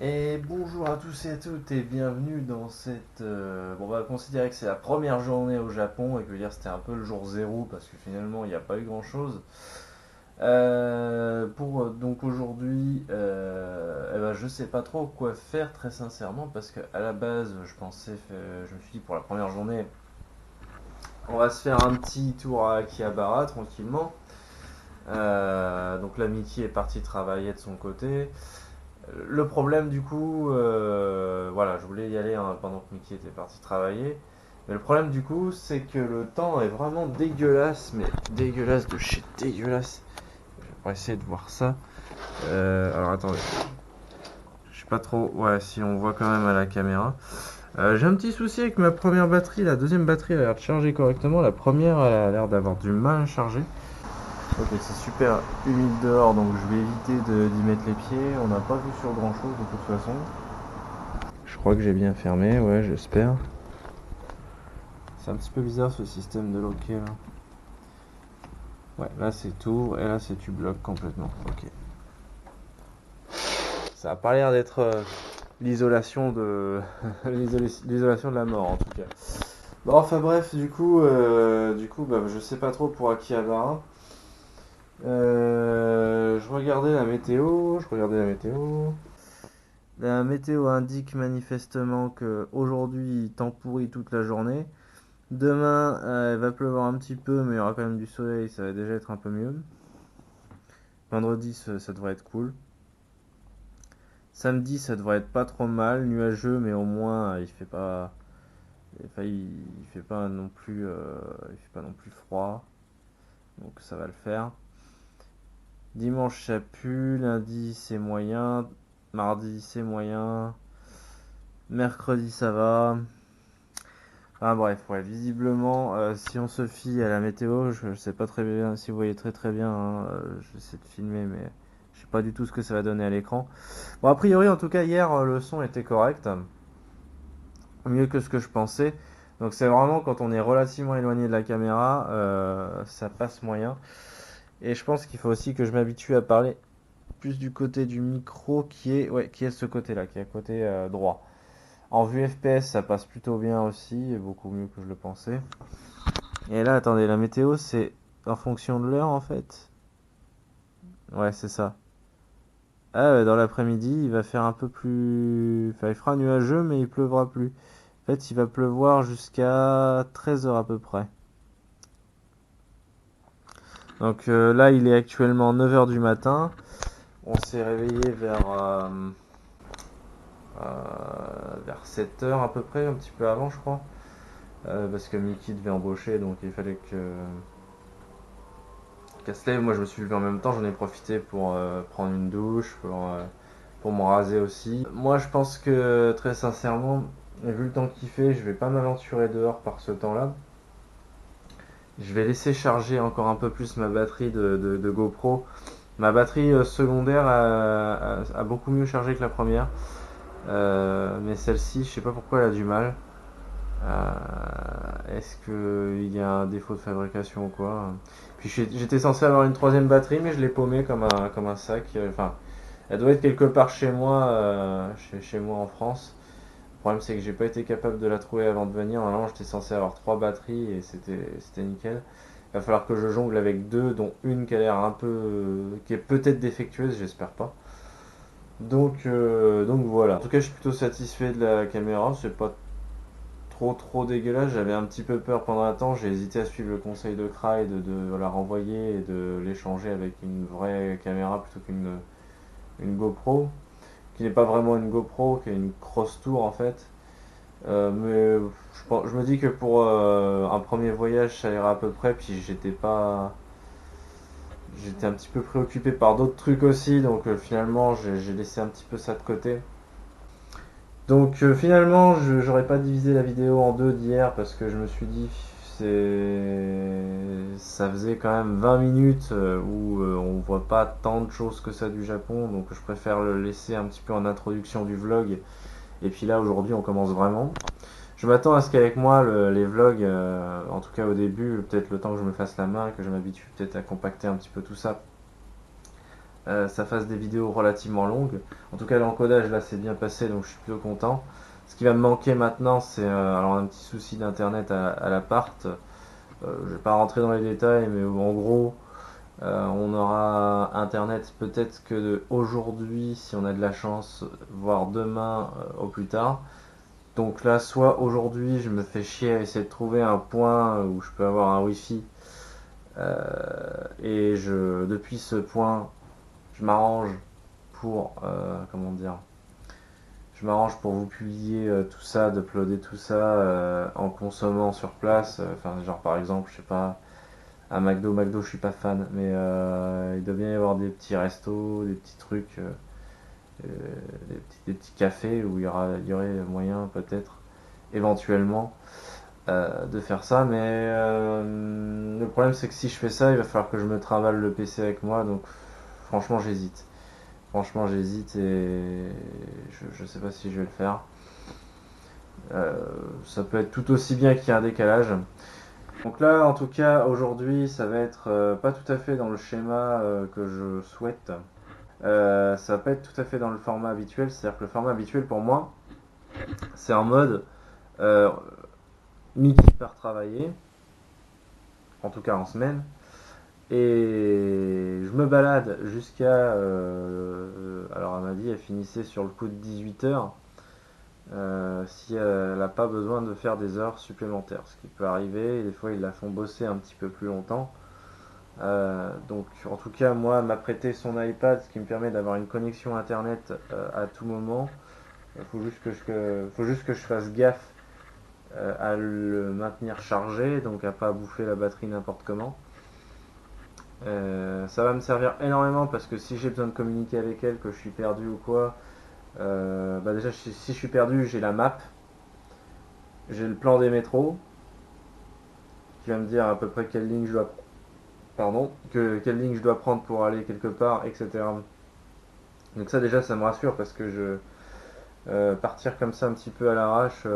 Et bonjour à tous et à toutes et bienvenue dans cette... bon, on va considérer que c'est la première journée au Japon et que dire c'était un peu le jour zéro parce que finalement il n'y a pas eu grand chose. Donc aujourd'hui, eh ben, je sais pas trop quoi faire très sincèrement parce que à la base je me suis dit pour la première journée, on va se faire un petit tour à Akihabara tranquillement. Donc l'amitié est partie travailler de son côté. Le problème du coup, voilà, je voulais y aller hein, pendant que Mickey était parti travailler. Mais le problème du coup, c'est que le temps est vraiment dégueulasse, mais dégueulasse de chez dégueulasse. On va essayer de voir ça. Alors attendez, je sais pas trop, ouais, si on voit quand même à la caméra. J'ai un petit souci avec ma première batterie, la deuxième batterie elle a l'air de charger correctement, la première elle a l'air d'avoir du mal à charger. Ok, c'est super humide dehors, donc je vais éviter d'y mettre les pieds. On n'a pas vu sur grand chose de toute façon. Je crois que j'ai bien fermé, ouais, j'espère. C'est un petit peu bizarre ce système de loquet là. Ouais, là c'est tout, et là c'est tu bloques complètement. Ok. Ça a pas l'air d'être l'isolation de l'isolation de la mort en tout cas. Bon, enfin bref, du coup, bah, je sais pas trop pour Akihabara. Je regardais la météo, je regardais la météo. La météo indique manifestement que aujourd'hui temps pourri toute la journée. Demain, il va pleuvoir un petit peu, mais il y aura quand même du soleil, ça va déjà être un peu mieux. Vendredi, ça devrait être cool. Samedi, ça devrait être pas trop mal, nuageux, mais au moins enfin, il fait pas non plus, il fait pas non plus froid, donc ça va le faire. Dimanche, ça pue. Lundi, c'est moyen. Mardi, c'est moyen. Mercredi, ça va. Ah bref, ouais, visiblement, si on se fie à la météo, je sais pas très bien si vous voyez très très bien, hein, j'essaie de filmer, mais je sais pas du tout ce que ça va donner à l'écran. Bon, a priori, en tout cas, hier, le son était correct, mieux que ce que je pensais. Donc c'est vraiment quand on est relativement éloigné de la caméra, ça passe moyen. Et je pense qu'il faut aussi que je m'habitue à parler plus du côté du micro qui est ce côté-là, qui est à côté droit. En vue FPS, ça passe plutôt bien aussi, et beaucoup mieux que je le pensais. Et là, attendez, la météo, c'est en fonction de l'heure en fait. Ouais, c'est ça. Ah, ouais, dans l'après-midi, il va faire un peu plus. Enfin, il fera nuageux, mais il pleuvra plus. En fait, il va pleuvoir jusqu'à 13 heures à peu près. Donc là, il est actuellement 9 heures du matin. On s'est réveillé vers 7 heures à peu près, un petit peu avant, je crois. Parce que Mickey devait embaucher, donc il fallait qu'elle se lève. Moi, je me suis levé en même temps, j'en ai profité pour prendre une douche, pour me raser aussi. Moi, je pense que très sincèrement, vu le temps qu'il fait, je vais pas m'aventurer dehors par ce temps-là. Je vais laisser charger encore un peu plus ma batterie de GoPro. Ma batterie secondaire a beaucoup mieux chargé que la première. Mais celle-ci, je sais pas pourquoi elle a du mal. Est-ce qu'il y a un défaut de fabrication ou quoi? Puis j'étais censé avoir une troisième batterie, mais je l'ai paumée comme un sac. Enfin, elle doit être quelque part chez moi, chez moi en France. Le problème, c'est que j'ai pas été capable de la trouver avant de venir. Normalement, j'étais censé avoir trois batteries et c'était nickel. Il va falloir que je jongle avec deux, dont une qui a l'air un peu, qui est peut-être défectueuse, j'espère pas. Donc voilà. En tout cas, je suis plutôt satisfait de la caméra. C'est pas trop dégueulasse. J'avais un petit peu peur pendant un temps. J'ai hésité à suivre le conseil de Cry de la renvoyer et de l'échanger avec une vraie caméra plutôt qu'une GoPro, qui n'est pas vraiment une GoPro, qui est une Cross Tour en fait. Mais je me dis que pour un premier voyage, ça ira à peu près. Puis j'étais un petit peu préoccupé par d'autres trucs aussi, donc finalement, j'ai laissé un petit peu ça de côté. Donc finalement, j'aurais pas divisé la vidéo en deux d'hier parce que je me suis dit ça faisait quand même 20 minutes où on voit pas tant de choses que ça du Japon, donc je préfère le laisser un petit peu en introduction du vlog. Et puis là aujourd'hui, on commence vraiment. Je m'attends à ce qu'avec moi les vlogs, en tout cas au début, peut-être le temps que je me fasse la main, que je m'habitue peut-être à compacter un petit peu tout ça, ça fasse des vidéos relativement longues. En tout cas, l'encodage là s'est bien passé, donc je suis plutôt content. Ce qui va me manquer maintenant, c'est alors un petit souci d'internet à l'appart. Je vais pas rentrer dans les détails, mais en gros, on aura internet peut-être que aujourd'hui, si on a de la chance, voire demain au plus tard. Donc là, soit aujourd'hui, je me fais chier à essayer de trouver un point où je peux avoir un wifi, et depuis ce point, je m'arrange pour, comment dire, je m'arrange pour vous publier tout ça, d'uploader tout ça en consommant sur place. Enfin, genre par exemple, je sais pas, à McDo, je suis pas fan, mais il doit bien y avoir des petits restos, des petits trucs, euh, des petits cafés où il y aurait moyen peut-être, éventuellement, de faire ça. Mais le problème c'est que si je fais ça, il va falloir que je me trimballe le PC avec moi, donc franchement j'hésite. Franchement, j'hésite et je sais pas si je vais le faire. Euh, Ça peut être tout aussi bien qu'il y ait un décalage. Donc là, en tout cas, aujourd'hui, ça va être pas tout à fait dans le schéma que je souhaite. Ça va pas être tout à fait dans le format habituel. C'est-à-dire que le format habituel pour moi, c'est en mode euh, Mickey part travailler, en tout cas en semaine, et je me balade jusqu'à. Alors, elle m'a dit, elle finissait sur le coup de 18 h. Si elle n'a pas besoin de faire des heures supplémentaires, ce qui peut arriver, et des fois ils la font bosser un petit peu plus longtemps. Donc en tout cas moi m'a prêté son iPad, ce qui me permet d'avoir une connexion internet à tout moment. Faut juste que je fasse gaffe à le maintenir chargé, donc à pas bouffer la batterie n'importe comment. Ça va me servir énormément parce que si j'ai besoin de communiquer avec elle, que je suis perdu ou quoi, bah déjà si je suis perdu, j'ai la map, j'ai le plan des métros, qui va me dire à peu près quelle ligne je dois prendre pour aller quelque part, etc. Donc ça déjà ça me rassure parce que partir comme ça un petit peu à l'arrache,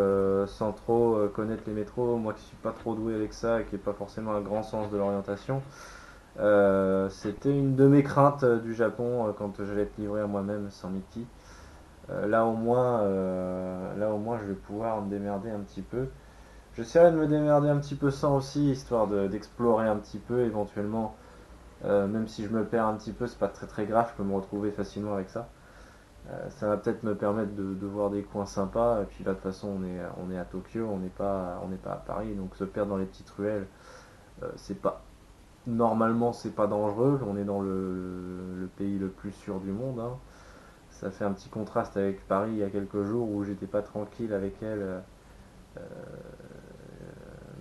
sans trop connaître les métros, moi qui suis pas trop doué avec ça et qui n'ai pas forcément un grand sens de l'orientation, c'était une de mes craintes du Japon quand j'allais être livré à moi-même sans Mickey. Là au moins je vais pouvoir me démerder un petit peu. J'essaierai de me démerder un petit peu sans aussi, histoire d'explorer un petit peu éventuellement. Même si je me perds un petit peu, c'est pas très très grave, je peux me retrouver facilement avec ça. Ça va peut-être me permettre de voir des coins sympas. Et puis là, de toute façon, on est à Tokyo, on n'est pas à Paris, donc se perdre dans les petites ruelles, c'est pas normalement c'est pas dangereux. On est dans le pays le plus sûr du monde, hein. Ça fait un petit contraste avec Paris il y a quelques jours où j'étais pas tranquille avec elle,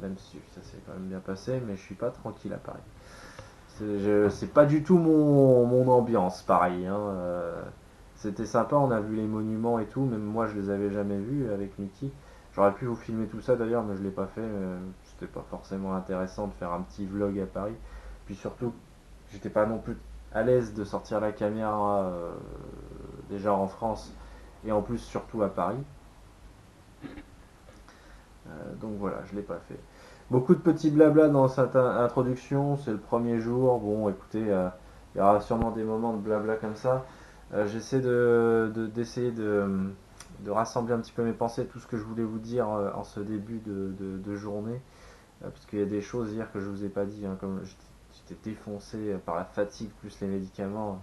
même si ça s'est quand même bien passé, mais je suis pas tranquille à Paris. C'est pas du tout mon ambiance, pareil, hein. C'était sympa, on a vu les monuments et tout, même moi je les avais jamais vus avec Mickey. J'aurais pu vous filmer tout ça d'ailleurs, mais je l'ai pas fait. C'était pas forcément intéressant de faire un petit vlog à Paris. Puis surtout, j'étais pas non plus à l'aise de sortir la caméra déjà en France et en plus surtout à Paris. Donc voilà, je l'ai pas fait. Beaucoup de petits blabla dans cette introduction, c'est le premier jour. Bon, écoutez, il y aura sûrement des moments de blabla comme ça. J'essaie d'essayer de rassembler un petit peu mes pensées, tout ce que je voulais vous dire en ce début de journée, parce qu'il y a des choses hier que je vous ai pas dit, hein, comme j'étais défoncé par la fatigue plus les médicaments,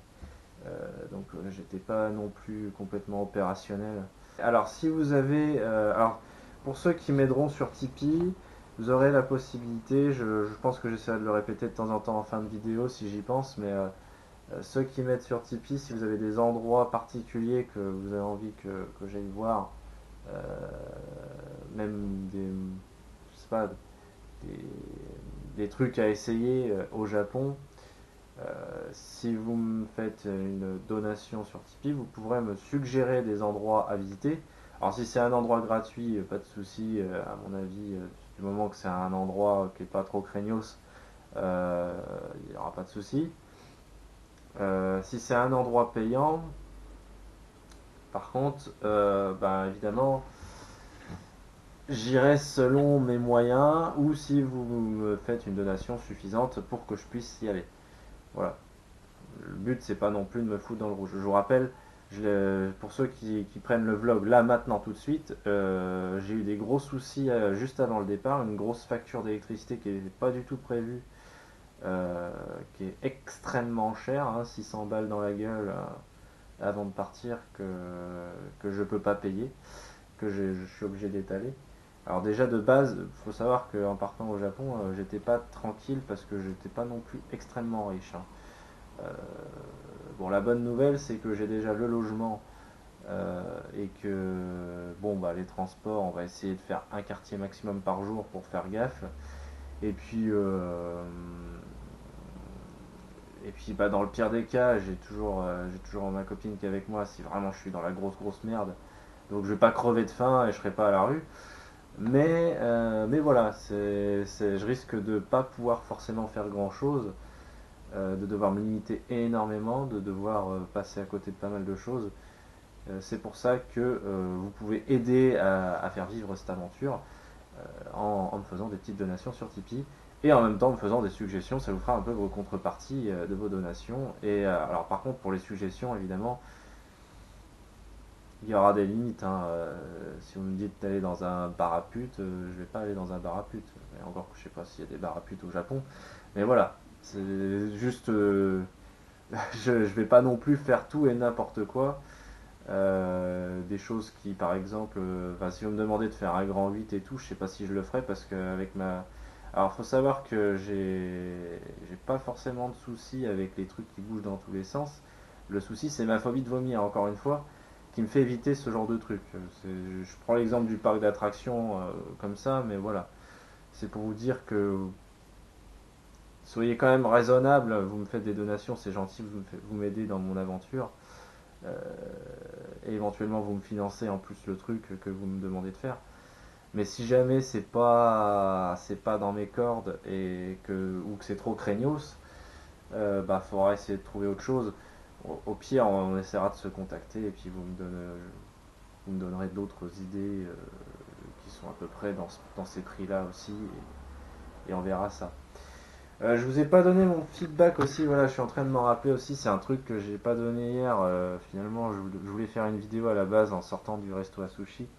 donc j'étais pas non plus complètement opérationnel. Alors si vous avez, alors pour ceux qui m'aideront sur Tipeee, vous aurez la possibilité, je pense que j'essaierai de le répéter de temps en temps en fin de vidéo si j'y pense, mais ceux qui m'aident sur Tipeee, si vous avez des endroits particuliers que vous avez envie que j'aille voir, euh, même je sais pas, des, des trucs à essayer au Japon, si vous me faites une donation sur Tipeee, vous pourrez me suggérer des endroits à visiter. Alors si c'est un endroit gratuit, pas de souci, à mon avis, du moment que c'est un endroit qui est pas trop craignos, il n'y aura pas de souci. Si c'est un endroit payant, par contre, ben évidemment, j'irai selon mes moyens ou si vous me faites une donation suffisante pour que je puisse y aller. Voilà. Le but, c'est pas non plus de me foutre dans le rouge. Je vous rappelle, pour ceux qui prennent le vlog là maintenant tout de suite, j'ai eu des gros soucis juste avant le départ, une grosse facture d'électricité qui n'est pas du tout prévue, qui est extrêmement chère, hein, 600 balles dans la gueule avant de partir que je peux pas payer, je suis obligé d'étaler. Alors déjà de base, il faut savoir qu'en partant au Japon, j'étais pas tranquille parce que j'étais pas non plus extrêmement riche, hein. Euh, bon, la bonne nouvelle, c'est que j'ai déjà le logement et que bon, bah, les transports, on va essayer de faire un quartier maximum par jour pour faire gaffe. Et puis, bah, dans le pire des cas, j'ai toujours ma copine qui est avec moi si vraiment je suis dans la grosse merde. Donc je vais pas crever de faim et je serai pas à la rue. Mais voilà, je risque de pas pouvoir forcément faire grand chose, de devoir me limiter énormément, de devoir passer à côté de pas mal de choses. C'est pour ça que vous pouvez aider à faire vivre cette aventure en me faisant des petites donations sur Tipeee et en même temps en me faisant des suggestions. Ça vous fera un peu vos contreparties de vos donations. Et alors par contre pour les suggestions évidemment, il y aura des limites, hein. Si vous me dites d'aller dans un bar à pute, je vais pas aller dans un bar à pute. Et encore que je sais pas s'il y a des bars à pute au Japon. Mais voilà, c'est juste, je vais pas non plus faire tout et n'importe quoi. Des choses qui, par exemple, si vous me demandez de faire un grand 8 et tout, je sais pas si je le ferai parce qu'avec ma. Alors, faut savoir que j'ai pas forcément de soucis avec les trucs qui bougent dans tous les sens. Le souci, c'est ma phobie de vomir, encore une fois, qui me fait éviter ce genre de truc. Je prends l'exemple du parc d'attractions comme ça, mais voilà. C'est pour vous dire que soyez quand même raisonnable. Vous me faites des donations, c'est gentil, vous m'aidez dans mon aventure. Euh, et éventuellement vous me financez en plus le truc que vous me demandez de faire. Mais si jamais c'est pas dans mes cordes ou que c'est trop craignos, bah faudra essayer de trouver autre chose. Au pire, on essaiera de se contacter et puis vous me donnerez d'autres idées qui sont à peu près dans ces prix-là aussi et on verra ça. Je vous ai pas donné mon feedback aussi, voilà, je suis en train de m'en rappeler aussi, c'est un truc que j'ai pas donné hier, finalement je voulais faire une vidéo à la base en sortant du resto à sushi,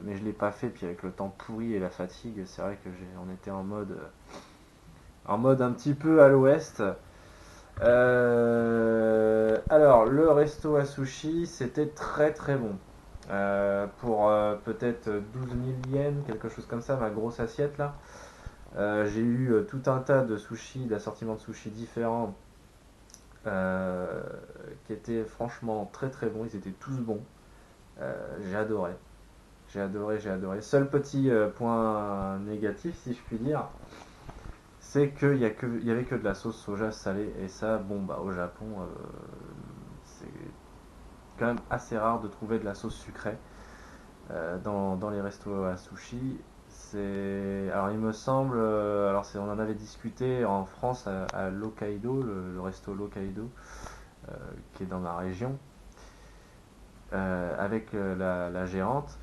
mais je l'ai pas fait, puis avec le temps pourri et la fatigue, c'est vrai que on était en mode un petit peu à l'ouest. Alors, le resto à sushi, c'était très très bon. Pour peut-être 12 000 yens, quelque chose comme ça, ma grosse assiette là. J'ai eu tout un tas de sushis, d'assortiments de sushis différents euh, qui étaient franchement très très bons. Ils étaient tous bons. J'ai adoré. J'ai adoré. Seul petit point négatif, si je puis dire, c'est qu'il y avait que de la sauce soja salée. Et ça, bon, bah au Japon, c'est quand même assez rare de trouver de la sauce sucrée dans les restos à sushi. Alors il me semble, on en avait discuté en France à Lokaido, le resto Lokaido, qui est dans ma région, avec la gérante.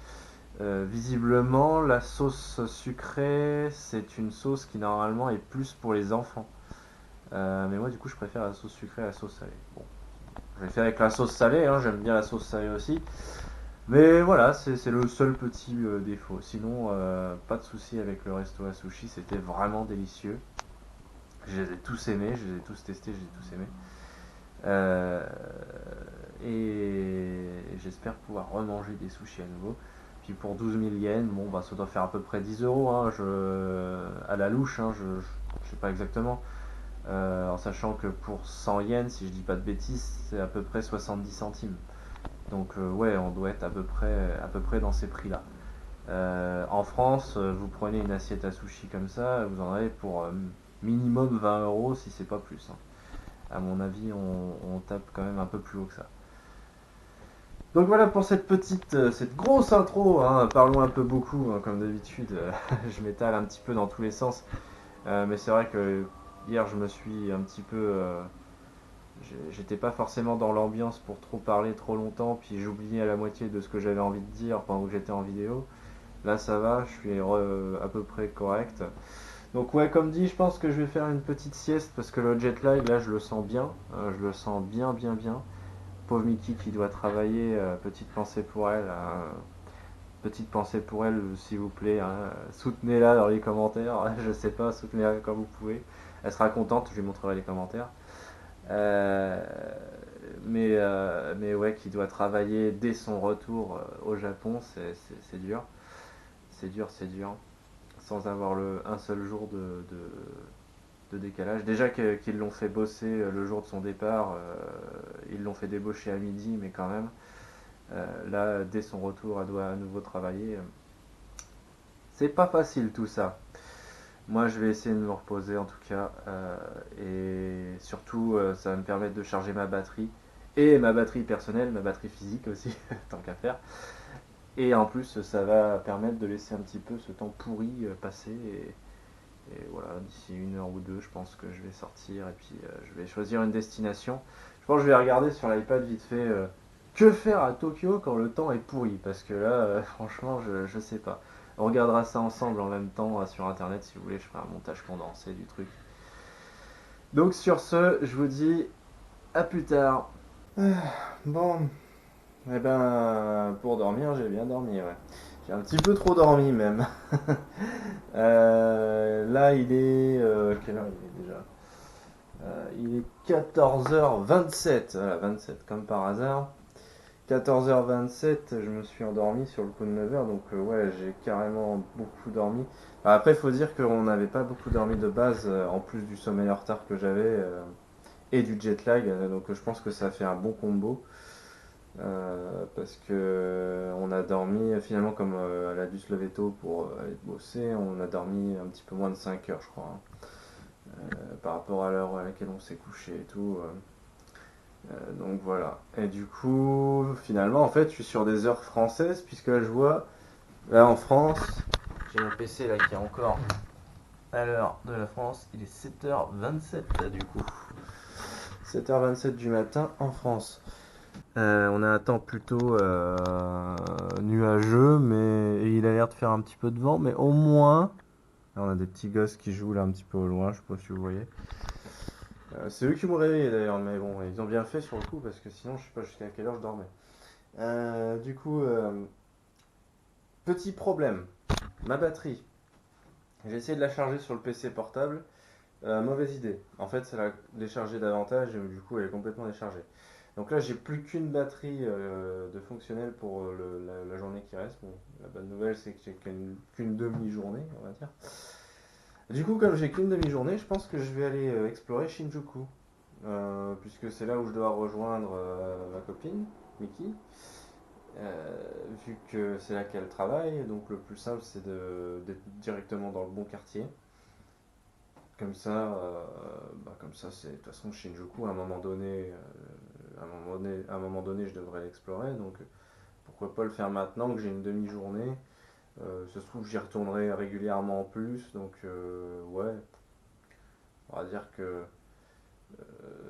Visiblement, la sauce sucrée, c'est une sauce qui normalement est plus pour les enfants. Mais moi, du coup, je préfère la sauce sucrée à la sauce salée. Bon, je vais faire avec la sauce salée, hein, j'aime bien la sauce salée aussi. Mais voilà, c'est le seul petit défaut. Sinon, pas de souci avec le resto à sushi, c'était vraiment délicieux. Je les ai tous aimés, je les ai tous testés, je les ai tous aimés. Euh, et j'espère pouvoir remanger des sushis à nouveau. Puis pour 12 000 yens, bon, bah, ça doit faire à peu près 10 euros, hein, à la louche, hein, je sais pas exactement. En sachant que pour 100 yens, si je dis pas de bêtises, c'est à peu près 70 centimes. Donc ouais, on doit être à peu près dans ces prix-là. En France, vous prenez une assiette à sushi comme ça, vous en avez pour minimum 20 euros si c'est pas plus, hein. À mon avis, on tape quand même un peu plus haut que ça. Donc voilà pour cette grosse intro, hein. Parlons un peu beaucoup, hein, comme d'habitude. Je m'étale un petit peu dans tous les sens. Mais c'est vrai que hier, je me suis un petit peu. J'étais pas forcément dans l'ambiance pour trop parler trop longtemps, puis j'oubliais à la moitié de ce que j'avais envie de dire pendant que j'étais en vidéo. Là, ça va, je suis à peu près correct. Donc ouais, comme dit, je pense que je vais faire une petite sieste parce que le jet lag, là, je le sens bien. Je le sens bien, bien, bien. Pauvre Mickey qui doit travailler, petite pensée pour elle. Petite pensée pour elle, s'il vous plaît. Hein. Soutenez-la dans les commentaires. Je sais pas, soutenez-la comme vous pouvez. Elle sera contente, je lui montrerai les commentaires. Euh, mais ouais, qui doit travailler dès son retour au Japon, c'est dur. C'est dur, c'est dur. Sans avoir un seul jour de décalage. Déjà qu'ils l'ont fait bosser le jour de son départ, ils l'ont fait débaucher à midi, mais quand même, là, dès son retour, elle doit à nouveau travailler. C'est pas facile tout ça. Moi, je vais essayer de me reposer en tout cas, et surtout, ça va me permettre de charger ma batterie et ma batterie personnelle, ma batterie physique aussi, tant qu'à faire. Et en plus, ça va permettre de laisser un petit peu ce temps pourri passer. Et voilà, d'ici 1 heure ou 2, je pense que je vais sortir et puis je vais choisir une destination. Je pense que je vais regarder sur l'iPad vite fait que faire à Tokyo quand le temps est pourri. Parce que là, franchement, je sais pas. On regardera ça ensemble en même temps sur internet si vous voulez. Je ferai un montage condensé du truc. Donc sur ce, je vous dis à plus tard. Bon, eh ben, pour dormir, j'ai bien dormi, ouais. J'ai un petit peu trop dormi même. Là, il est. Quelle heure il est déjà? Il est 14h27. Voilà, 27, comme par hasard. 14h27, je me suis endormi sur le coup de 9h, donc ouais, j'ai carrément beaucoup dormi. Après, il faut dire qu'on n'avait pas beaucoup dormi de base, en plus du sommeil en retard que j'avais, et du jet lag, donc je pense que ça fait un bon combo. Parce que on a dormi finalement comme elle a dû se lever tôt pour aller bosser, on a dormi un petit peu moins de 5 heures je crois, hein. Par rapport à l'heure à laquelle on s'est couché et tout. Donc voilà. Et du coup, finalement, en fait, je suis sur des heures françaises puisque là je vois, là en France, j'ai mon PC là qui est encore à l'heure de la France, il est 7h27 là du coup. 7h27 du matin en France. On a un temps plutôt nuageux, mais et il a l'air de faire un petit peu de vent, mais au moins, là, on a des petits gosses qui jouent là un petit peu au loin, je sais pas si vous voyez. C'est eux qui m'ont réveillé d'ailleurs, mais bon, ils ont bien fait sur le coup parce que sinon, je sais pas jusqu'à quelle heure je dormais. Du coup, petit problème, ma batterie. J'ai essayé de la charger sur le PC portable, mauvaise idée. En fait, ça l'a déchargé davantage et du coup, elle est complètement déchargée. Donc là, j'ai plus qu'une batterie de fonctionnel pour la journée qui reste. Bon, la bonne nouvelle, c'est que j'ai qu'une demi-journée, on va dire. Du coup, comme j'ai qu'une demi-journée, je pense que je vais aller explorer Shinjuku. Puisque c'est là où je dois rejoindre ma copine, Miki. Vu que c'est là qu'elle travaille, donc le plus simple, c'est d'être directement dans le bon quartier. Comme ça, c'est de toute façon Shinjuku. À un moment donné, je devrais l'explorer. Donc, pourquoi pas le faire maintenant que j'ai une demi-journée. Ça se trouve, j'y retournerai régulièrement en plus. Donc, ouais, on va dire que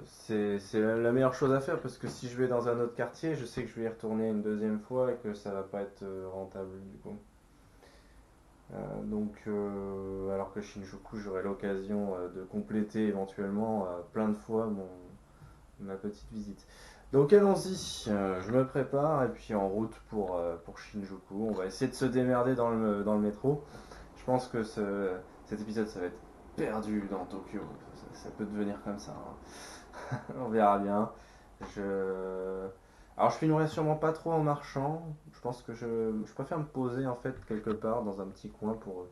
c'est la meilleure chose à faire parce que si je vais dans un autre quartier, je sais que je vais y retourner une deuxième fois et que ça va pas être rentable du coup. Alors que Shinjuku, j'aurai l'occasion de compléter éventuellement plein de fois ma petite visite. Donc allons-y, je me prépare et puis en route pour Shinjuku. On va essayer de se démerder dans le métro. Je pense que cet épisode, ça va être perdu dans Tokyo. Ça peut devenir comme ça, hein. On verra bien. Je... Alors je filmerai sûrement pas trop en marchant. Je pense que je préfère me poser en fait quelque part dans un petit coin pour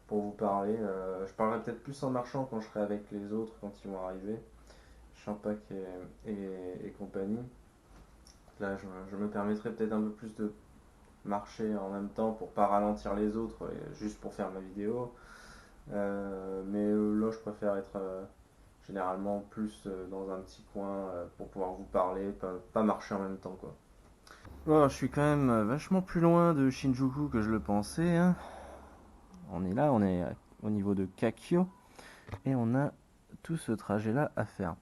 vous parler. Je parlerai peut-être plus en marchant quand je serai avec les autres quand ils vont arriver. Champac et compagnie. Là, je me permettrai peut-être un peu plus de marcher en même temps pour pas ralentir les autres, juste pour faire ma vidéo. Mais là, je préfère être généralement plus dans un petit coin pour pouvoir vous parler, pas marcher en même temps, quoi. Bon, je suis quand même vachement plus loin de Shinjuku que je le pensais, hein. On est là, on est au niveau de Kakyo et on a tout ce trajet-là à faire.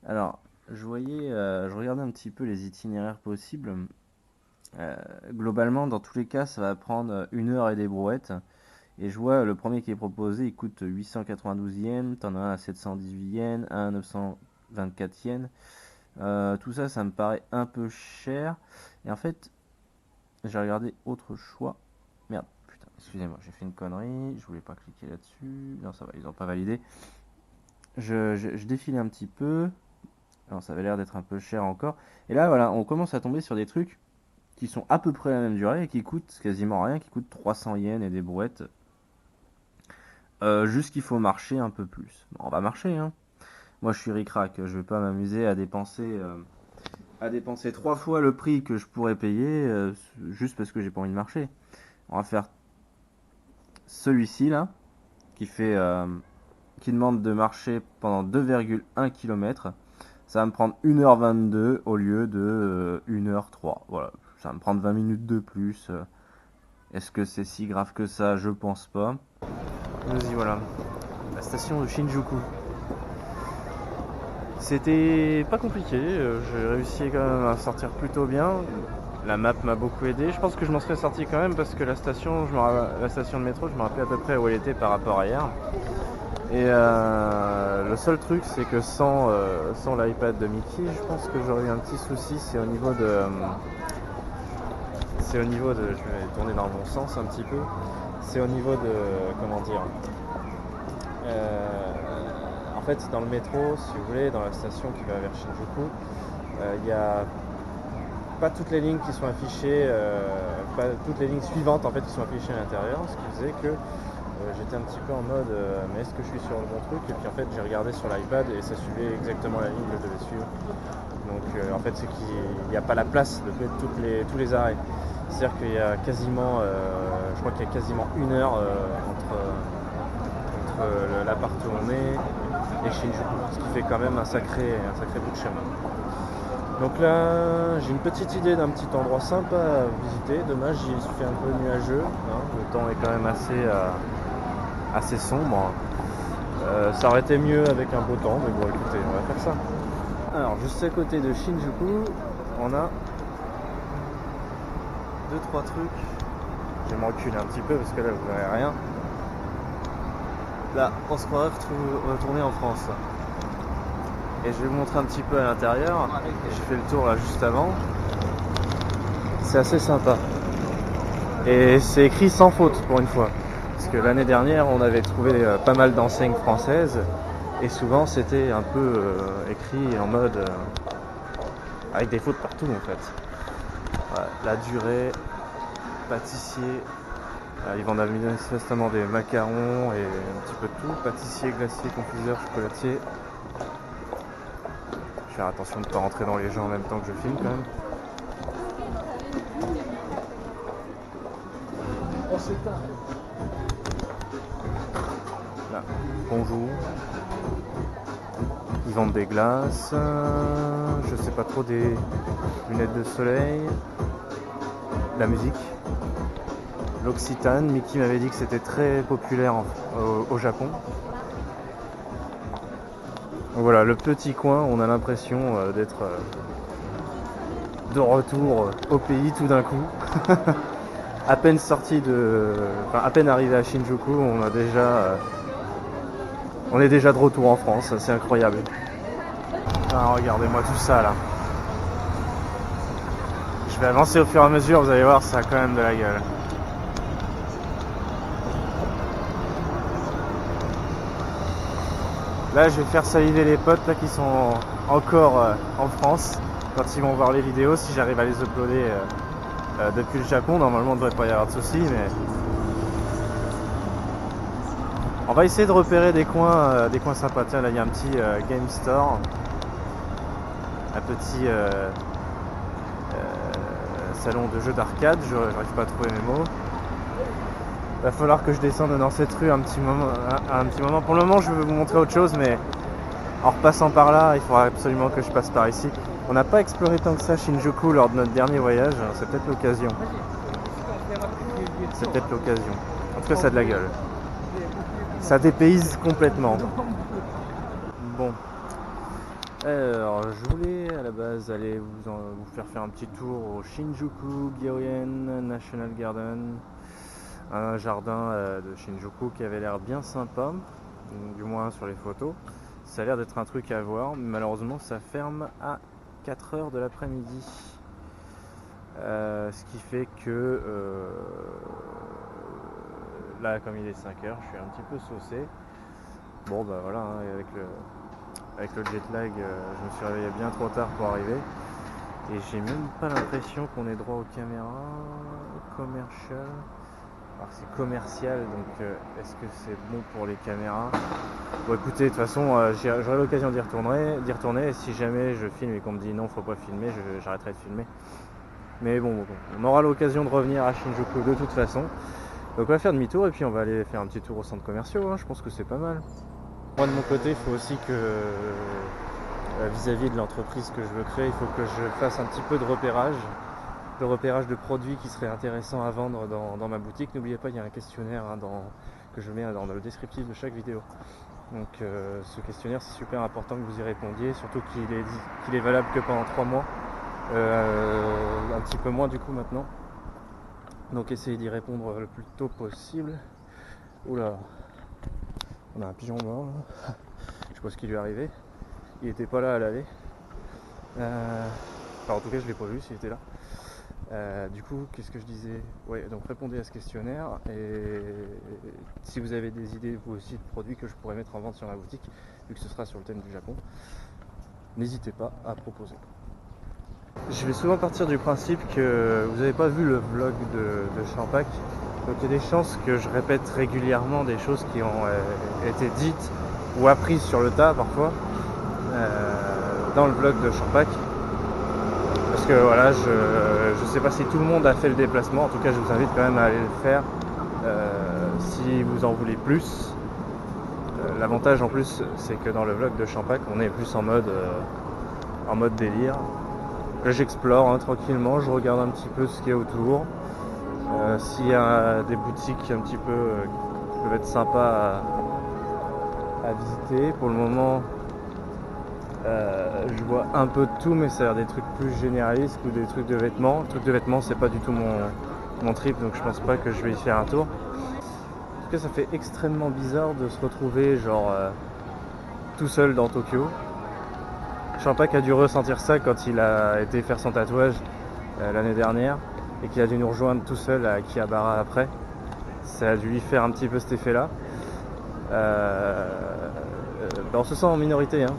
Alors, je regardais un petit peu les itinéraires possibles. Globalement, dans tous les cas, ça va prendre 1 heure et des brouettes. Et je vois le premier qui est proposé, il coûte 892 yens, t'en as un à 718 yens, un à 924 yens. Tout ça, ça me paraît un peu cher. Et en fait, j'ai regardé autre choix. Merde, putain, excusez-moi, j'ai fait une connerie. Je voulais pas cliquer là-dessus. Non, ça va, ils ont pas validé. Je défile un petit peu. Alors, ça avait l'air d'être un peu cher encore. Et là, voilà, on commence à tomber sur des trucs qui sont à peu près la même durée et qui coûtent quasiment rien, qui coûtent 300 yens et des brouettes. Juste qu'il faut marcher un peu plus. Bon, on va marcher, hein. Moi, je suis ric-rac. Je vais pas m'amuser à dépenser 3 fois le prix que je pourrais payer juste parce que j'ai pas envie de marcher. On va faire celui-ci là, qui demande de marcher pendant 2,1 km. Ça va me prendre 1h22 au lieu de 1h03. Voilà, ça va me prendre 20 minutes de plus. Est-ce que c'est si grave que ça? Je pense pas. Nous y voilà. La station de Shinjuku. C'était pas compliqué, j'ai réussi quand même à sortir plutôt bien. La map m'a beaucoup aidé. Je pense que je m'en serais sorti quand même parce que la station de métro, je me rappelais à peu près où elle était par rapport à hier. Et le seul truc, c'est que sans l'iPad de Mickey, je pense que j'aurais eu un petit souci. C'est au niveau de. Je vais tourner dans le bon sens un petit peu. C'est au niveau de. Comment dire. En fait, dans le métro, si vous voulez, dans la station qui va vers Shinjuku, il y a pas toutes les lignes qui sont affichées, pas toutes les lignes suivantes en fait qui sont affichées à l'intérieur, ce qui faisait que j'étais un petit peu en mode mais est-ce que je suis sur le bon truc? Et puis en fait j'ai regardé sur l'iPad et ça suivait exactement la ligne que je devais suivre. Donc en fait c'est qu'il n'y a pas la place de mettre tous les arrêts. C'est-à-dire qu'il y a quasiment, je crois qu'il y a quasiment 1 heure entre l'appart où on est et Shinjuku, ce qui fait quand même un sacré bout de chemin. Donc là, j'ai une petite idée d'un petit endroit sympa à visiter. Dommage, il fait un peu nuageux, hein. Le temps est quand même assez sombre. Ça aurait été mieux avec un beau temps, mais bon, écoutez, on va faire ça. Alors, juste à côté de Shinjuku, on a 2-3 trucs. Je vais me reculer un petit peu parce que là, vous verrez rien. Là, on se croirait retourner en France. Et je vais vous montrer un petit peu à l'intérieur. J'ai fait le tour là juste avant. C'est assez sympa. Et c'est écrit sans faute pour une fois. Parce que l'année dernière, on avait trouvé pas mal d'enseignes françaises. Et souvent, c'était un peu écrit en mode avec des fautes partout en fait. Voilà, la durée, pâtissier. Ils vendent manifestement des macarons et un petit peu de tout. Pâtissier, glacier, confiseur, chocolatier. Je vais faire attention de ne pas rentrer dans les gens en même temps que je filme quand même. Là, bonjour. Ils vendent des glaces, je sais pas trop, des lunettes de soleil, la musique, l'Occitane. Mickey m'avait dit que c'était très populaire au Japon. Donc voilà, le petit coin, on a l'impression d'être de retour au pays tout d'un coup. À peine à peine arrivé à Shinjuku, on est déjà de retour en France, c'est incroyable. Ah, regardez-moi tout ça là. Je vais avancer au fur et à mesure, vous allez voir, ça a quand même de la gueule. Là, je vais faire saliver les potes là qui sont encore en France quand ils vont voir les vidéos, si j'arrive à les uploader depuis le Japon. Normalement, il ne devrait pas y avoir de soucis, mais on va essayer de repérer des coins sympas. Tiens, là, il y a un petit game store, un petit salon de jeux d'arcade. Je n'arrive pas à trouver mes mots. Il va falloir que je descende dans cette rue un petit moment. Pour le moment, je vais vous montrer autre chose, mais en repassant par là, il faudra absolument que je passe par ici. On n'a pas exploré tant que ça Shinjuku lors de notre dernier voyage, c'est peut-être l'occasion. En tout cas, ça a de la gueule. Ça dépayse complètement. Bon. Alors, je voulais à la base aller vous faire un petit tour au Shinjuku Gyoen National Garden. un jardin de Shinjuku qui avait l'air bien sympa, du moins sur les photos. Ça a l'air d'être un truc à voir, mais malheureusement ça ferme à 4h de l'après-midi. Ce qui fait que là, comme il est 5h, je suis un petit peu saucé. Bon bah voilà, hein, avec le jet lag, je me suis réveillé bien trop tard pour arriver. Et j'ai même pas l'impression qu'on ait droit aux caméras commerciales. Alors c'est commercial, donc est-ce que c'est bon pour les caméras? Bon écoutez, de toute façon, j'aurai l'occasion d'y retourner, et si jamais je filme et qu'on me dit non, faut pas filmer, j'arrêterai de filmer. Mais bon, on aura l'occasion de revenir à Shinjuku de toute façon. Donc on va faire demi-tour et puis on va aller faire un petit tour au centre commercial, hein. Je pense que c'est pas mal. Moi de mon côté, il faut aussi que vis-à-vis de l'entreprise que je veux créer, il faut que je fasse un petit peu de repérage de produits qui seraient intéressants à vendre dans ma boutique. N'oubliez pas, il y a un questionnaire que je mets dans le descriptif de chaque vidéo. Donc ce questionnaire, c'est super important que vous y répondiez, surtout qu'il est valable que pendant 3 mois, un petit peu moins du coup maintenant. Donc essayez d'y répondre le plus tôt possible. Oula, on a un pigeon mort là. Je sais pas ce qui lui est arrivé. Il était pas là à l'aller. Enfin, en tout cas, je l'ai pas vu s'il était là. Du coup, qu'est-ce que je disais? Ouais, donc répondez à ce questionnaire, et si vous avez des idées vous aussi de produits que je pourrais mettre en vente sur ma boutique, vu que ce sera sur le thème du Japon, n'hésitez pas à proposer. Je vais souvent partir du principe que vous n'avez pas vu le vlog de Champac, donc il y a des chances que je répète régulièrement des choses qui ont été dites ou apprises sur le tas parfois dans le vlog de Champac. Parce que voilà, je sais pas si tout le monde a fait le déplacement, en tout cas je vous invite quand même à aller le faire si vous en voulez plus. L'avantage en plus, c'est que dans le vlog de Champac, on est plus en mode délire. Là j'explore tranquillement, je regarde un petit peu ce qu'il y a autour. S'il y a des boutiques un petit peu qui peuvent être sympas à visiter. Pour le moment, je vois un peu de tout, mais ça a l'air des trucs plus généralistes ou des trucs de vêtements. Le truc de vêtements, c'est pas du tout mon trip, donc je pense pas que je vais y faire un tour. En tout cas, ça fait extrêmement bizarre de se retrouver genre tout seul dans Tokyo. Champac a dû ressentir ça quand il a été faire son tatouage l'année dernière et qu'il a dû nous rejoindre tout seul à Akihabara après. Ça a dû lui faire un petit peu cet effet-là. On se sent en minorité, hein.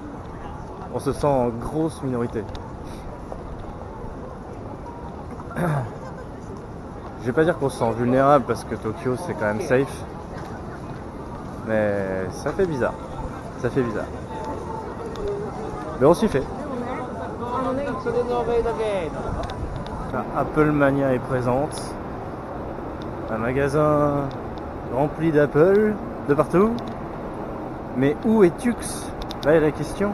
On se sent en grosse minorité. Je vais pas dire qu'on se sent vulnérable parce que Tokyo c'est quand même safe. Mais ça fait bizarre. Ça fait bizarre. Mais on s'y fait. Apple Mania est présente. Un magasin rempli d'Apple de partout. Mais où est Tux? Là est la question.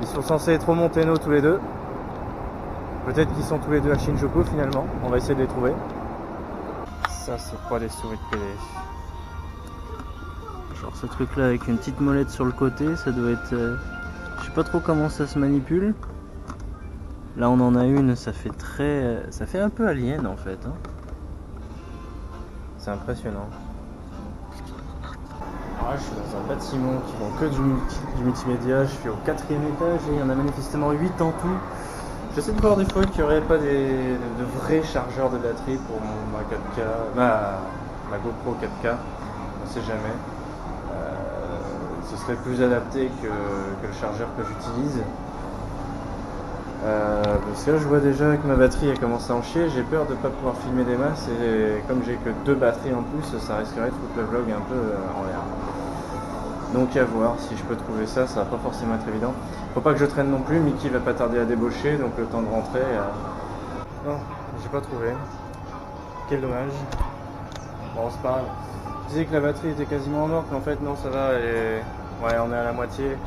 Ils sont censés être au Monteno tous les deux. Peut-être qu'ils sont tous les deux à Shinjuku finalement. On va essayer de les trouver. Ça, c'est pas des souris de PDF. Genre ce truc là avec une petite molette sur le côté, ça doit être... je sais pas trop comment ça se manipule. Là on en a une, ça fait un peu alien en fait, hein. C'est impressionnant. Je suis dans un bâtiment qui vend que du multimédia. Je suis au 4e étage et il y en a manifestement 8 en tout. J'essaie de voir des fois qu'il n'y aurait pas de vrais chargeurs de batterie pour ma 4K, ma GoPro 4K. On ne sait jamais. Ce serait plus adapté que le chargeur que j'utilise. Parce que là je vois déjà que ma batterie a commencé à en chier. J'ai peur de ne pas pouvoir filmer des masses, et comme j'ai que 2 batteries en plus, ça risquerait de foutre le vlog un peu en l'air. Donc à voir si je peux trouver ça, ça va pas forcément être évident. Faut pas que je traîne non plus, Mickey va pas tarder à débaucher, donc le temps de rentrer. Non, j'ai pas trouvé. Quel dommage. Bon, c'est pas grave. Je disais que la batterie était quasiment morte, mais en fait non, ça va. Ouais, on est à la moitié.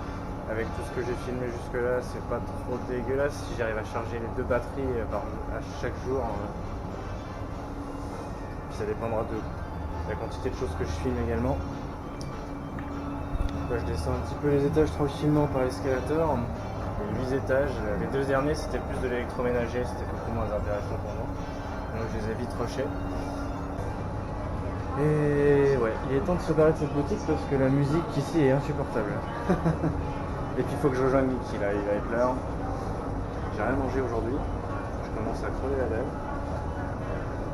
Avec tout ce que j'ai filmé jusque là, c'est pas trop dégueulasse. Si j'arrive à charger les 2 batteries à chaque jour, puis ça dépendra de la quantité de choses que je filme également. Je descends un petit peu les étages tranquillement par l'escalator. Il y a 8 étages. Les 2 derniers c'était plus de l'électroménager, c'était beaucoup moins intéressant pour moi. Donc je les ai vite rushés. Et ouais, il est temps de se barrer de cette boutique parce que la musique ici est insupportable. Et puis il faut que je rejoigne Mickey là, il va être l'heure. J'ai rien mangé aujourd'hui, je commence à crever la dalle.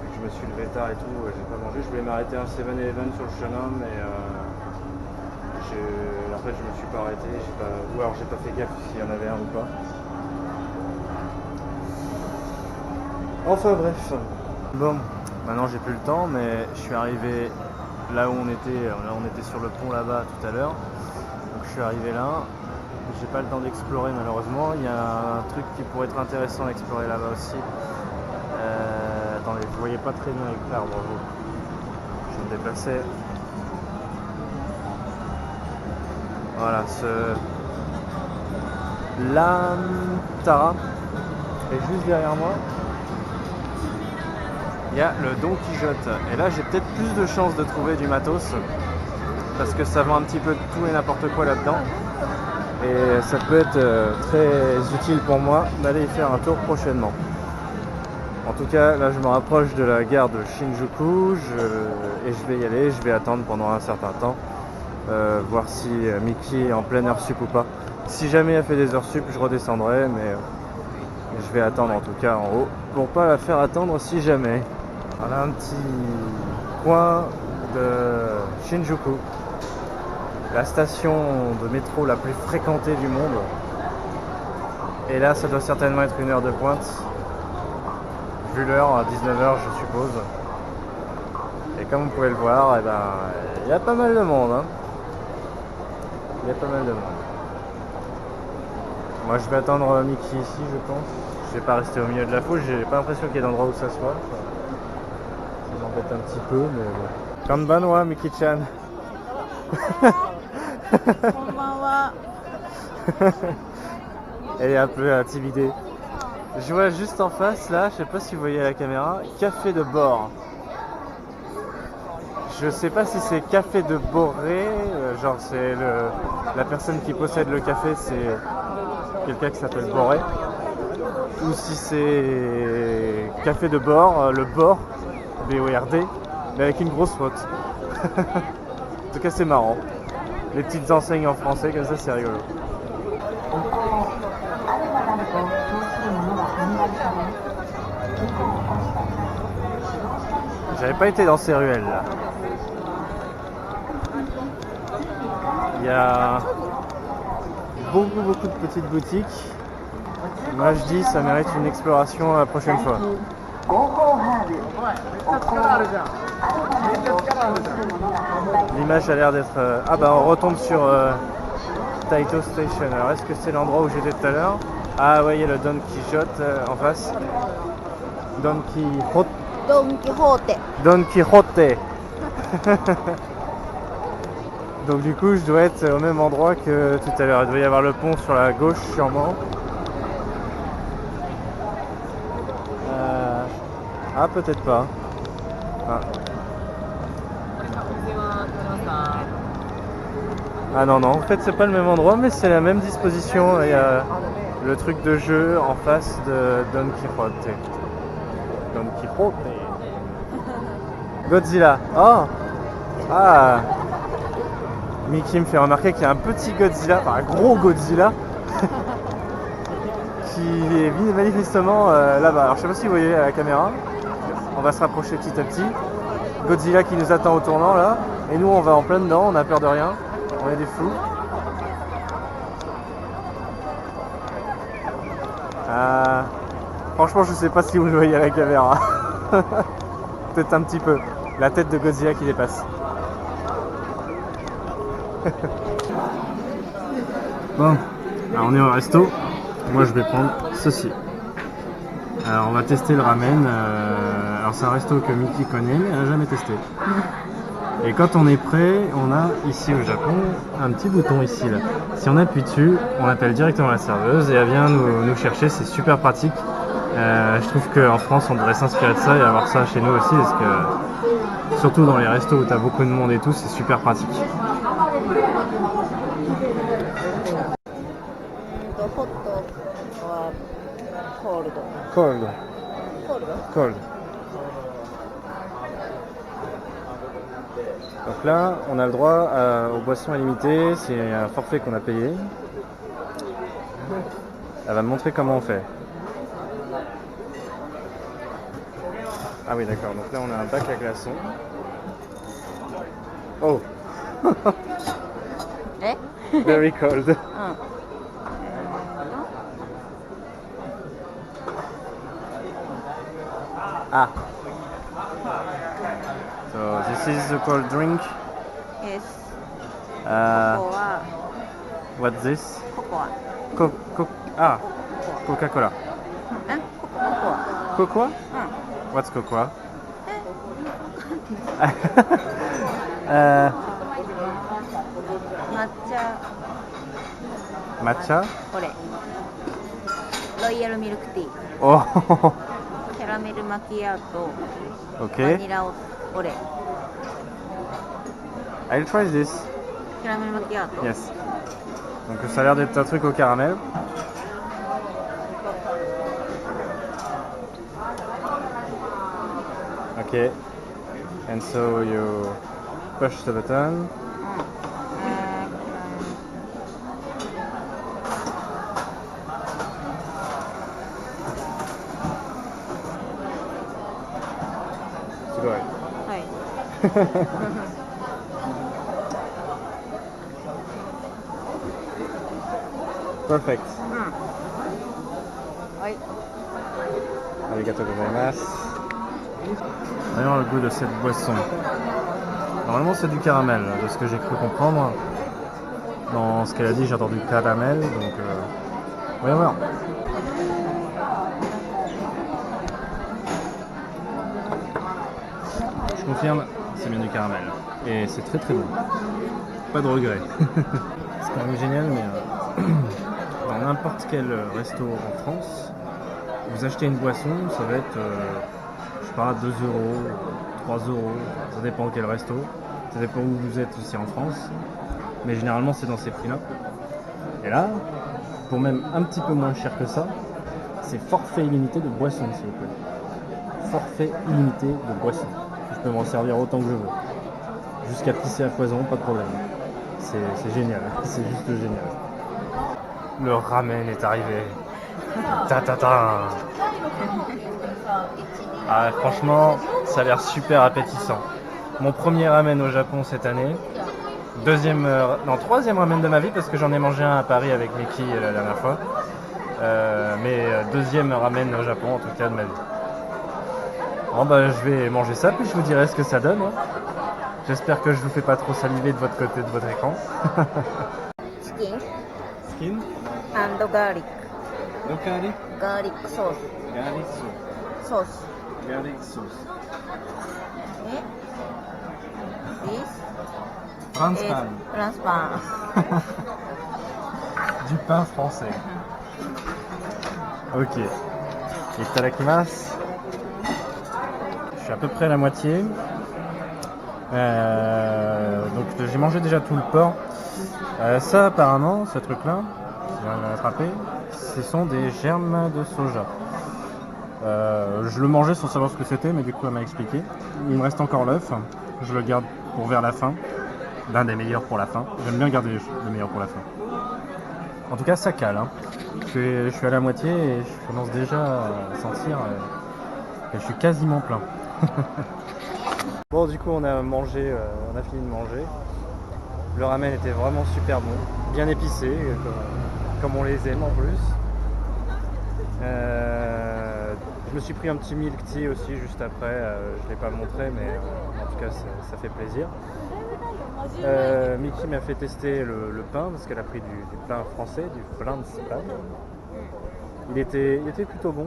Vu que je me suis levé tard et tout, j'ai pas mangé. Je voulais m'arrêter à un 7-Eleven sur le Shannon mais en fait je me suis pas arrêté, ou alors j'ai pas fait gaffe s'il y en avait un ou pas. Enfin bref. Bon, maintenant j'ai plus le temps mais je suis arrivé là où on était sur le pont là-bas tout à l'heure. Donc je suis arrivé là. J'ai pas le temps d'explorer malheureusement. Il y a un truc qui pourrait être intéressant à explorer là-bas aussi. Attendez, vous voyez pas très bien avec l'arbre, vous. Je vais me déplacer. Voilà, Lantara est juste derrière moi. Il y a le Don Quijote. Et là, j'ai peut-être plus de chances de trouver du matos. Parce que ça vend un petit peu de tout et n'importe quoi là-dedans. Et ça peut être très utile pour moi d'aller y faire un tour prochainement. En tout cas, là je me rapproche de la gare de Shinjuku et je vais y aller, je vais attendre pendant un certain temps, voir si Mickey est en pleine heure sup ou pas. Si jamais elle fait des heures sup, je redescendrai, mais je vais attendre en tout cas en haut pour pas la faire attendre si jamais. Voilà un petit coin de Shinjuku. La station de métro la plus fréquentée du monde. Et là, ça doit certainement être une heure de pointe. Vu l'heure, à 19h, je suppose. Et comme vous pouvez le voir, il y a pas mal de monde. Hein. Il y a pas mal de monde. Moi, je vais attendre Mickey ici, je pense. Je vais pas rester au milieu de la foule. J'ai pas l'impression qu'il y ait d'endroit où s'asseoir. Ça m'embête un petit peu, mais bon. Kanbanwa, Mickey-chan. Elle est un peu intimidée. Je vois juste en face là, je sais pas si vous voyez la caméra, café de bord. Je sais pas si c'est café de Boré, genre c'est la personne qui possède le café, c'est quelqu'un qui s'appelle Boré, ou si c'est café de bord, le bord, B-O-R-D, mais avec une grosse faute. En tout cas c'est marrant. Les petites enseignes en français comme ça c'est rigolo. J'avais pas été dans ces ruelles là. Il y a beaucoup de petites boutiques. Moi je dis ça mérite une exploration la prochaine fois. L'image a l'air d'être... Ah bah on retombe sur Taito Station. Alors est-ce que c'est l'endroit où j'étais tout à l'heure? Ah ouais, il y a le Don Quijote en face. Don Quijote. Don Quijote. Donc du coup je dois être au même endroit que tout à l'heure. Il doit y avoir le pont sur la gauche sûrement. Ah peut-être pas. Ah non, en fait c'est pas le même endroit mais c'est la même disposition. Il y a le truc de jeu en face de Don Quijote. Don Quijote. Godzilla. Oh. Ah. Mickey me fait remarquer qu'il y a un petit Godzilla, enfin un gros Godzilla qui est manifestement là-bas. Alors je sais pas si vous voyez à la caméra. On va se rapprocher petit à petit. Godzilla qui nous attend au tournant là. Et nous on va en plein dedans, on a peur de rien. On est des fous. Franchement je sais pas si vous le voyez à la caméra. Peut-être un petit peu. La tête de Godzilla qui dépasse. Bon, alors on est au resto. Moi je vais prendre ceci. Alors on va tester le ramen. Alors c'est un resto que Mickey connaît mais elle n'a jamais testé. Et quand on est prêt, on a ici au Japon un petit bouton ici là. Si on appuie dessus, on appelle directement la serveuse et elle vient nous chercher, c'est super pratique. Je trouve qu'en France on devrait s'inspirer de ça et avoir ça chez nous aussi parce que surtout dans les restos où tu as beaucoup de monde et tout, c'est super pratique. Cold. Donc là, on a le droit aux boissons illimitées, c'est un forfait qu'on a payé. Elle va me montrer comment on fait. Ah oui, d'accord, donc là on a un bac à glaçons. Oh! Very cold. Ah! So this is the cold drink. Yes. Uh, what's this? Coca-Cola. Cocoa? What's cocoa? Matcha? これロイヤルミルクティー Oh! キャラメルマキアート Ok. バニラオレ I'll try this. キャラメルマキアート Yes. Donc ça a l'air d'être un truc au caramel. Ok. And so you push the button. Sugoi. はい Perfect. はい Arigatou gozaimasu. Voyons le goût de cette boisson. Normalement c'est du caramel, de ce que j'ai cru comprendre. Dans ce qu'elle a dit, j'ai entendu caramel, donc voyons voir. Je confirme, c'est bien du caramel. Et c'est très très bon. Pas de regret. C'est quand même génial, mais dans n'importe quel resto en France, vous achetez une boisson, ça va être, je sais pas, 2 euros, 3 euros, ça dépend quel resto, ça dépend où vous êtes aussi en France, mais généralement c'est dans ces prix-là. Et là, pour même un petit peu moins cher que ça, c'est forfait illimité de boisson, s'il vous plaît. Forfait illimité de boisson. Je peux m'en servir autant que je veux. Jusqu'à pisser à foison, pas de problème. C'est génial, c'est juste génial. Le ramen est arrivé. Ta ta ta. Ah, franchement, ça a l'air super appétissant. Mon premier ramen au Japon cette année. Troisième ramen de ma vie parce que j'en ai mangé un à Paris avec Mickey la dernière fois. Mais deuxième ramen au Japon en tout cas de ma vie. Bon bah je vais manger ça puis je vous dirai ce que ça donne. Hein. J'espère que je vous fais pas trop saliver de votre côté de votre écran. Chicken Skin? and garlic No curry? garlic sauce Garlic sauce. sauce Garlic sauce. This France is pan. France pan Du pain français. Ok. Itadakimasu. Je suis à peu près à la moitié. Donc j'ai mangé déjà tout le porc. Ça apparemment, ce truc là, si j'arrive à l'attraper, ce sont des germes de soja. Je le mangeais sans savoir ce que c'était, mais du coup elle m'a expliqué. Il me reste encore l'œuf, je le garde pour vers la fin. L'un des meilleurs pour la fin. J'aime bien garder le meilleur pour la fin. En tout cas ça cale. Hein. Je suis à la moitié et je commence déjà à sentir que je suis quasiment plein. Bon, du coup on a mangé, on a fini de manger. Le ramen était vraiment super bon, bien épicé, comme on les aime en plus. Je me suis pris un petit milk tea aussi juste après, je ne l'ai pas montré mais en tout cas ça fait plaisir. Mickey m'a fait tester le pain parce qu'elle a pris du pain français, du pain de spam. Il était plutôt bon,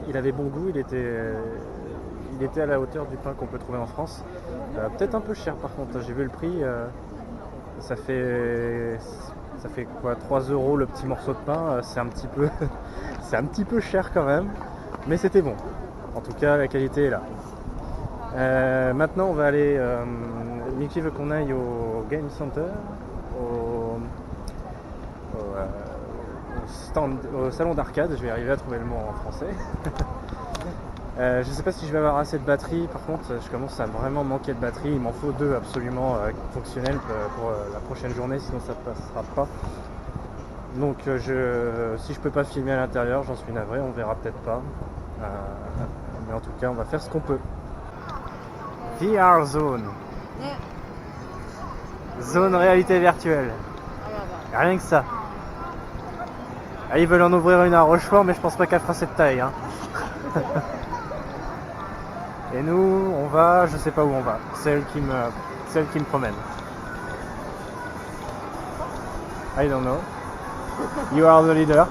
il avait bon goût, il était à la hauteur du pain qu'on peut trouver en France. Peut-être un peu cher par contre, j'ai vu le prix, ça fait quoi, 3 euros le petit morceau de pain, c'est un petit peu cher quand même, mais c'était bon. En tout cas la qualité est là. Maintenant on va aller, Mickey veut qu'on aille au Game Center, au salon d'arcade, je vais arriver à trouver le mot en français. Je sais pas si je vais avoir assez de batterie, par contre je commence à vraiment manquer de batterie, il m'en faut 2 absolument fonctionnels pour la prochaine journée, sinon ça passera pas. Donc si je peux pas filmer à l'intérieur, j'en suis navré, on verra peut-être pas. Mais en tout cas on va faire ce qu'on peut. VR Zone. Zone réalité virtuelle. Rien que ça. Ah, ils veulent en ouvrir une à Rochefort, mais je pense pas qu'elle fera cette taille. Hein. Et nous, on va, je sais pas où on va. Celle qui me promène. I don't know. You are the leader.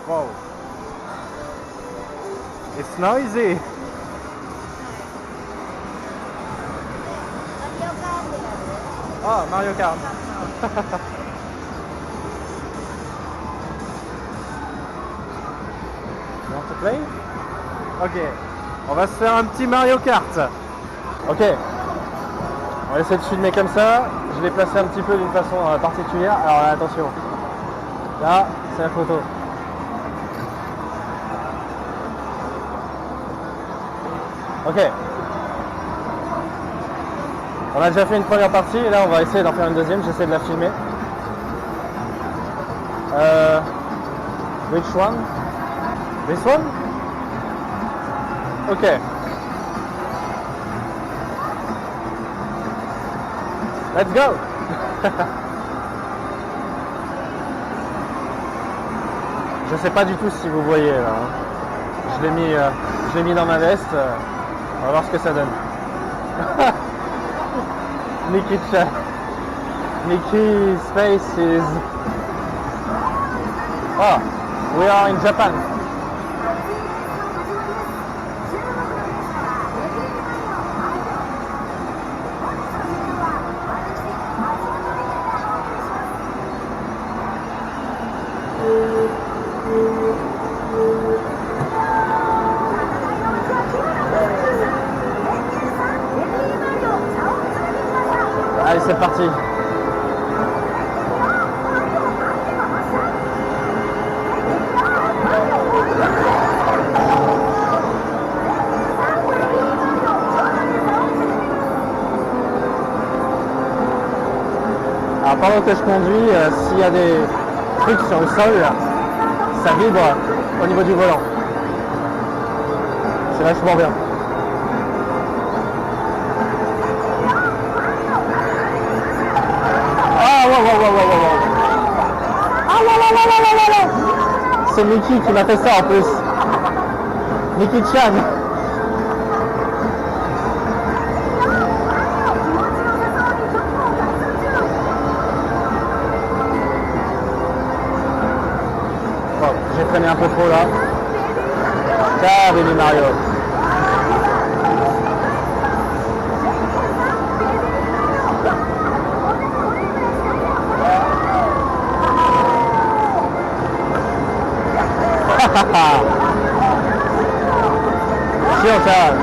Wow. It's noisy. Oh, Mario Kart. You want to play? Ok. On va se faire un petit Mario Kart. Ok. On va essayer de filmer comme ça. Je l'ai placé un petit peu d'une façon particulière. Alors là, attention. Là, c'est la photo. Ok. On a déjà fait une première partie et là on va essayer d'en faire une deuxième. J'essaie de la filmer. Which one? This one? Ok. Let's go! Je sais pas du tout si vous voyez là. Hein. Je l'ai mis dans ma veste. On va voir ce que ça donne. Mickey's face is... Oh, we are in Japan. Allez, c'est parti. Alors pendant que je conduis, s'il y a des trucs sur le sol, ça vibre au niveau du volant. C'est vachement bien. C'est Mickey qui m'a fait ça en plus. Mickey Chan. Bon, j'ai traîné un peu trop là. Ciao baby Mario. Showtime.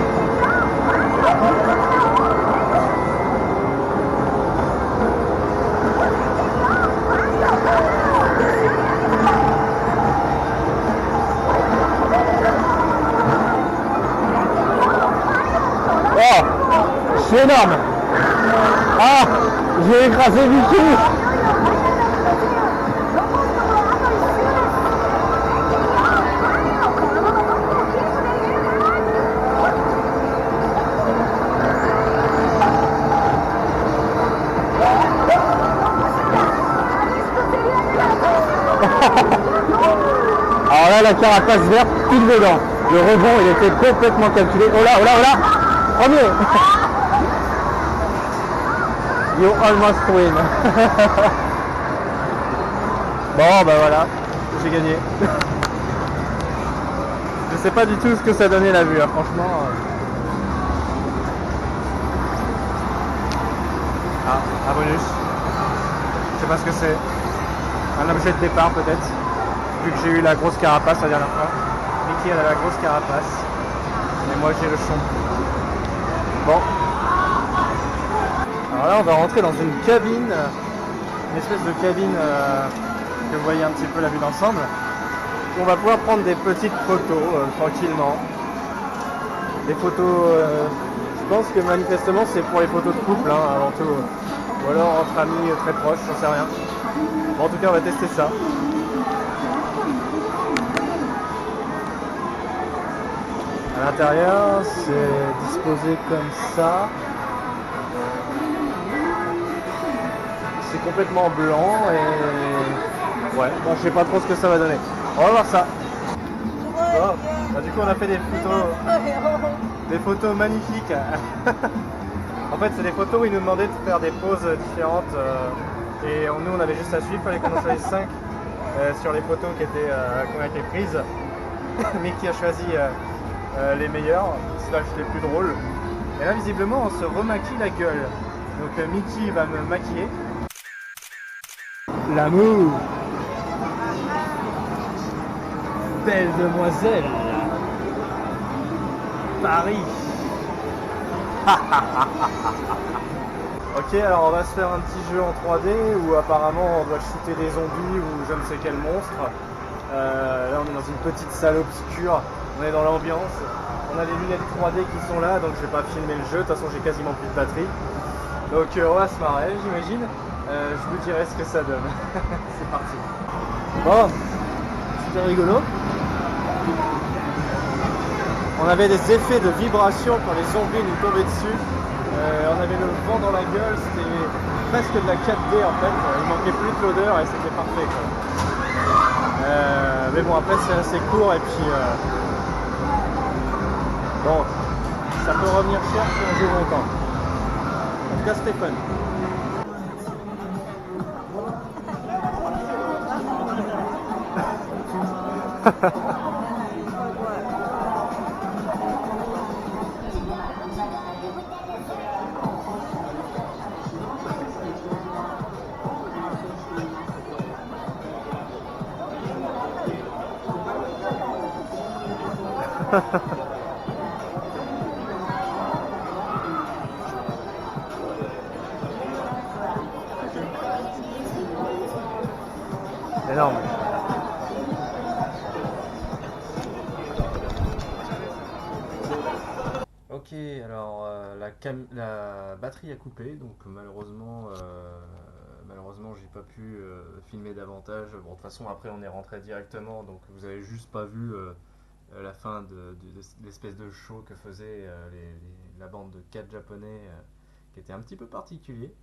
Oh, je suis énorme. Ah, j'ai écrasé Mickey. Alors là, la carapace verte, pile dedans. Le rebond, il était complètement calculé. Oh là, oh là, oh là! Premier! You almost win. Bon, bah voilà, j'ai gagné. Je sais pas du tout ce que ça donnait la vue, hein, franchement. Ah, un bonus. Je sais pas ce que c'est. Un objet de départ peut-être. Vu que j'ai eu la grosse carapace la dernière fois. Mickey a la grosse carapace. Et moi j'ai le chon. Bon. Alors là on va rentrer dans une cabine. Une espèce de cabine que vous voyez un petit peu la vue d'ensemble. on va pouvoir prendre des petites photos tranquillement. Des photos, je pense que manifestement c'est pour les photos de couple avant tout. Ou alors entre amis très proches, j'en sais rien. Bon, en tout cas on va tester ça. À l'intérieur c'est disposé comme ça. C'est complètement blanc et ouais, bon je sais pas trop ce que ça va donner. On va voir ça. Bon, bah, du coup on a fait des photos magnifiques. En fait c'est des photos où ils nous demandaient de faire des poses différentes et nous on avait juste à suivre, il fallait qu'on en choisisse 5 sur les photos qui ont été prises. Mickey a choisi les meilleures, slash les plus drôles. Et là visiblement on se remaquille la gueule. Donc Mickey va me maquiller. L'amour, belle demoiselle, Paris. Ok, alors on va se faire un petit jeu en 3D où apparemment on doit shooter des zombies ou je ne sais quel monstre. Là on est dans une petite salle obscure, on est dans l'ambiance. On a les lunettes 3D qui sont là, donc je vais pas filmer le jeu, de toute façon j'ai quasiment plus de batterie. Donc on va se marrer, j'imagine. Je vous dirai ce que ça donne. C'est parti. Bon, c'était rigolo. On avait des effets de vibration quand les zombies nous tombaient dessus. On avait le vent dans la gueule, c'était presque de la 4D en fait. Il manquait plus de l'odeur et c'était parfait quoi. Mais bon, après c'est assez court et puis bon, ça peut revenir cher si on joue longtemps. En tout cas c'était fun. Énorme. Ok, alors la batterie a coupé, donc malheureusement j'ai pas pu filmer davantage. Bon, de toute façon après on est rentré directement, donc vous avez juste pas vu la fin de l'espèce de show que faisait la bande de 4 japonais qui était un petit peu particulier.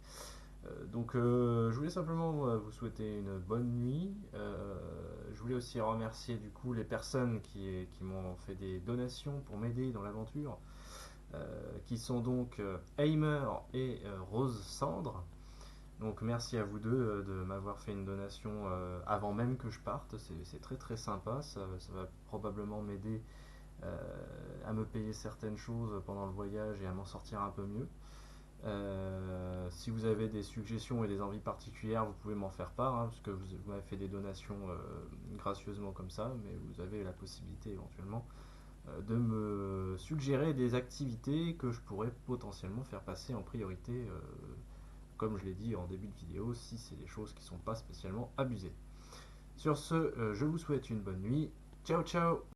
Donc je voulais simplement vous souhaiter une bonne nuit. Je voulais aussi remercier du coup les personnes qui m'ont fait des donations pour m'aider dans l'aventure, qui sont donc Aimer et Rose Cendre. Donc merci à vous deux de m'avoir fait une donation avant même que je parte, c'est très très sympa, ça va probablement m'aider à me payer certaines choses pendant le voyage et à m'en sortir un peu mieux. Si vous avez des suggestions et des envies particulières, vous pouvez m'en faire part, parce que vous m'avez fait des donations gracieusement comme ça, mais vous avez la possibilité éventuellement de me suggérer des activités que je pourrais potentiellement faire passer en priorité, comme je l'ai dit en début de vidéo, si c'est des choses qui ne sont pas spécialement abusées. Sur ce, je vous souhaite une bonne nuit. Ciao ciao!